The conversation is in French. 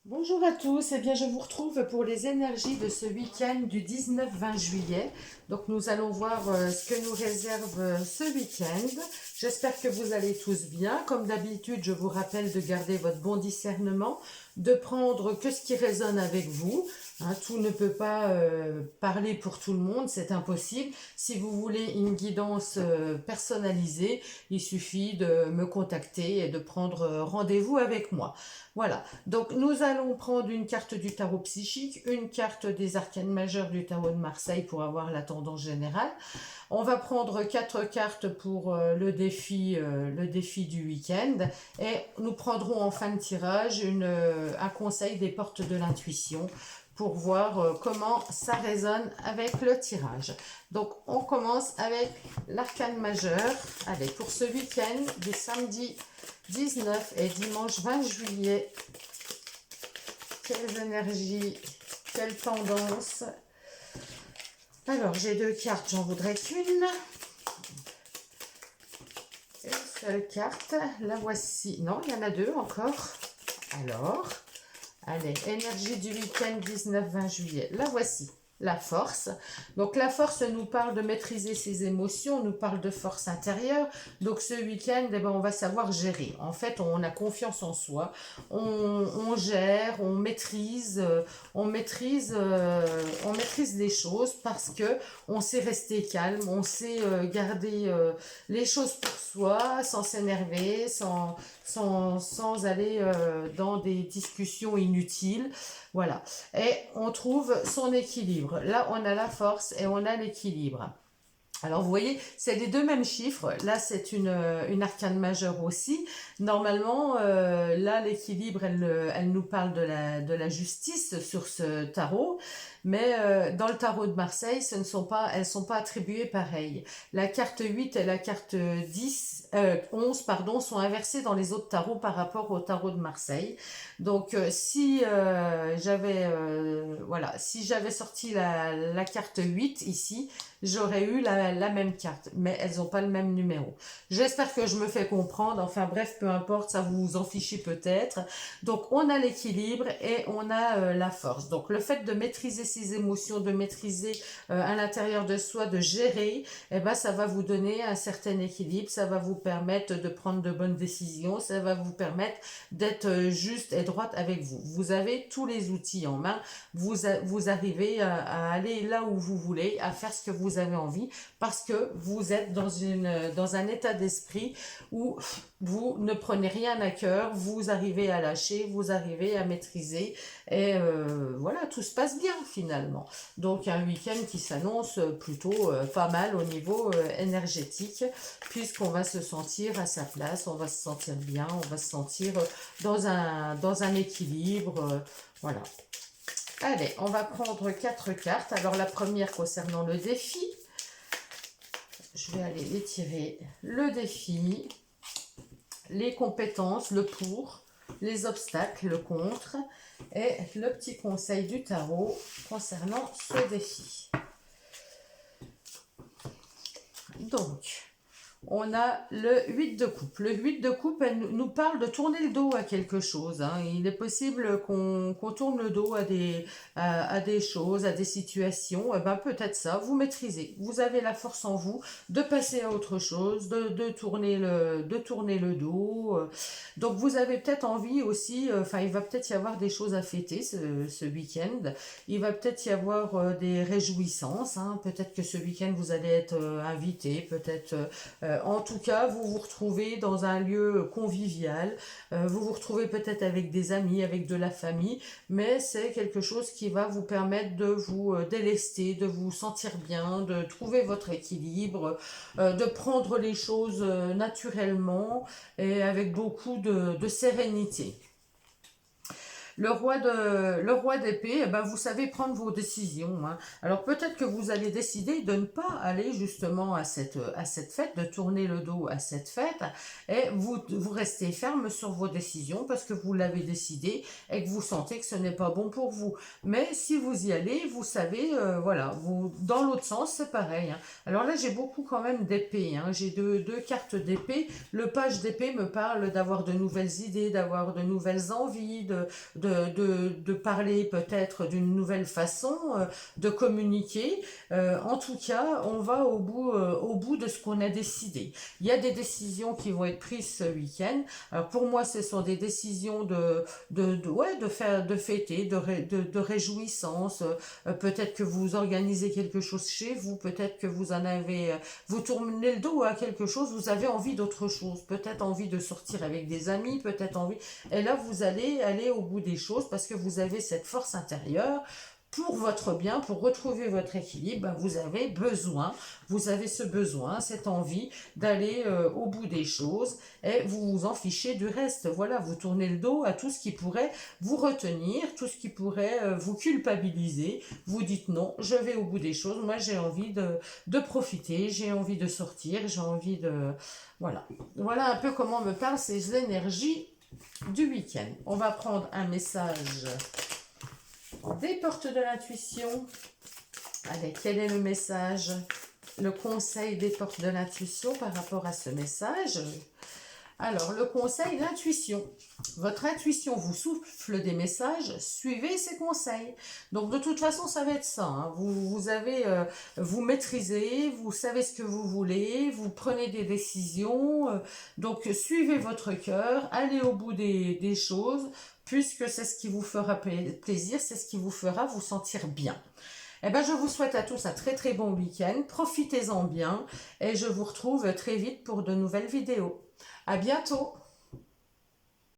Bonjour à tous, eh bien je vous retrouve pour les énergies de ce week-end du 19-20 juillet. Donc nous allons voir ce que nous réserve ce week-end. J'espère que vous allez tous bien. Comme d'habitude, je vous rappelle de garder votre bon discernement, de prendre que ce qui résonne avec vous. Hein, tout ne peut pas parler pour tout le monde, c'est impossible. Si vous voulez une guidance personnalisée, il suffit de me contacter et de prendre rendez-vous avec moi. Voilà, donc nous allons prendre une carte du tarot psychique, une carte des arcanes majeures du tarot de Marseille pour avoir la tendance générale. On va prendre quatre cartes pour le défi du week-end et nous prendrons en fin de tirage un conseil des portes de l'intuition pour voir comment ça résonne avec le tirage. Donc on commence avec l'arcane majeur. Allez, pour ce week-end du samedi 19 et dimanche 20 juillet, quelles énergies, quelles tendances. Alors, j'ai deux cartes, j'en voudrais qu'une. Une seule carte, la voici. Non, il y en a deux encore. Alors, allez, énergie du week-end 19-20 juillet, la voici. La force. Donc la force nous parle de maîtriser ses émotions, nous parle de force intérieure. Donc ce week-end, eh ben, on va savoir gérer. En fait, on a confiance en soi, on gère, on maîtrise les choses parce que on sait rester calme, on sait garder les choses pour soi, sans s'énerver, sans aller dans des discussions inutiles. Voilà. Et on trouve son équilibre. Là, on a la force et on a l'équilibre. Alors, vous voyez, c'est les deux mêmes chiffres. Là, c'est une arcane majeure aussi. Normalement, là, l'équilibre, elle nous parle de la justice sur ce tarot. Mais dans le tarot de Marseille, elles ne sont pas attribuées pareilles. La carte 8 et la carte 11 pardon, sont inversées dans les autres tarots par rapport au tarot de Marseille. Donc, si j'avais sorti la carte 8 ici, j'aurais eu la même carte, mais elles n'ont pas le même numéro. J'espère que je me fais comprendre. Enfin bref, peu importe, ça vous en fichez peut-être. Donc on a l'équilibre et on a la force. Donc le fait de maîtriser ses émotions, de maîtriser à l'intérieur de soi, de gérer, eh ben, ça va vous donner un certain équilibre, ça va vous permettre de prendre de bonnes décisions, ça va vous permettre d'être juste et droite avec vous. Vous avez tous les outils en main, vous arrivez à aller là où vous voulez, à faire ce que vous avez envie, parce que vous êtes dans un état d'esprit où vous ne prenez rien à cœur, vous arrivez à lâcher, vous arrivez à maîtriser, et voilà, tout se passe bien finalement. Donc un week-end qui s'annonce plutôt pas mal au niveau énergétique, puisqu'on va se sentir à sa place, on va se sentir bien, on va se sentir dans un équilibre, voilà. Allez, on va prendre quatre cartes. Alors la première concernant le défi, je vais aller les tirer. Le défi, les compétences, le pour, les obstacles, le contre et le petit conseil du tarot concernant ce défi. Donc, on a le 8 de coupe. Le 8 de coupe, elle nous parle de tourner le dos à quelque chose. Hein. Il est possible qu'on tourne le dos à des choses, à des situations. Eh ben, peut-être ça, vous maîtrisez. Vous avez la force en vous de passer à autre chose, de tourner le dos. Donc, vous avez peut-être envie aussi, il va peut-être y avoir des choses à fêter ce week-end. Il va peut-être y avoir des réjouissances. Hein. Peut-être que ce week-end, vous allez être invité, peut-être... en tout cas, vous vous retrouvez dans un lieu convivial, vous vous retrouvez peut-être avec des amis, avec de la famille, mais c'est quelque chose qui va vous permettre de vous délester, de vous sentir bien, de trouver votre équilibre, de prendre les choses naturellement et avec beaucoup de sérénité. Le roi d'épée, eh ben, vous savez prendre vos décisions. Hein. Alors peut-être que vous allez décider de ne pas aller justement à cette fête, de tourner le dos à cette fête, et vous restez ferme sur vos décisions parce que vous l'avez décidé et que vous sentez que ce n'est pas bon pour vous. Mais si vous y allez, vous savez, voilà, dans l'autre sens, c'est pareil. Hein. Alors là, j'ai beaucoup quand même d'épée. Hein. J'ai deux cartes d'épée. Le page d'épée me parle d'avoir de nouvelles idées, d'avoir de nouvelles envies, de de parler peut-être d'une nouvelle façon de communiquer. En tout cas, on va au bout de ce qu'on a décidé. Il y a des décisions qui vont être prises ce week-end. Alors pour moi, ce sont des décisions de fêter, de réjouissance. Peut-être que vous organisez quelque chose chez vous, peut-être que vous tournez le dos à quelque chose, vous avez envie d'autre chose, peut-être envie de sortir avec des amis, peut-être envie. Et là, vous allez aller au bout des choses parce que vous avez cette force intérieure pour votre bien, pour retrouver votre équilibre. Ben, vous avez ce besoin, cette envie d'aller au bout des choses et vous vous en fichez du reste. Voilà, vous tournez le dos à tout ce qui pourrait vous retenir, tout ce qui pourrait vous culpabiliser. Vous dites non, je vais au bout des choses. Moi, j'ai envie de profiter, j'ai envie de sortir, j'ai envie de... Voilà. Voilà un peu comment me parlent ces énergies du week-end. On va prendre un message des portes de l'intuition. Allez, quel est le message? Le conseil des portes de l'intuition par rapport à ce message. Alors, le conseil, l'intuition. Votre intuition vous souffle des messages, suivez ses conseils. Donc, de toute façon, ça va être ça. Hein. Vous maîtrisez, vous savez ce que vous voulez, vous prenez des décisions. Donc, suivez votre cœur, allez au bout des choses, puisque c'est ce qui vous fera plaisir, c'est ce qui vous fera vous sentir bien. Eh ben, je vous souhaite à tous un très très bon week-end. Profitez-en bien et je vous retrouve très vite pour de nouvelles vidéos. À bientôt!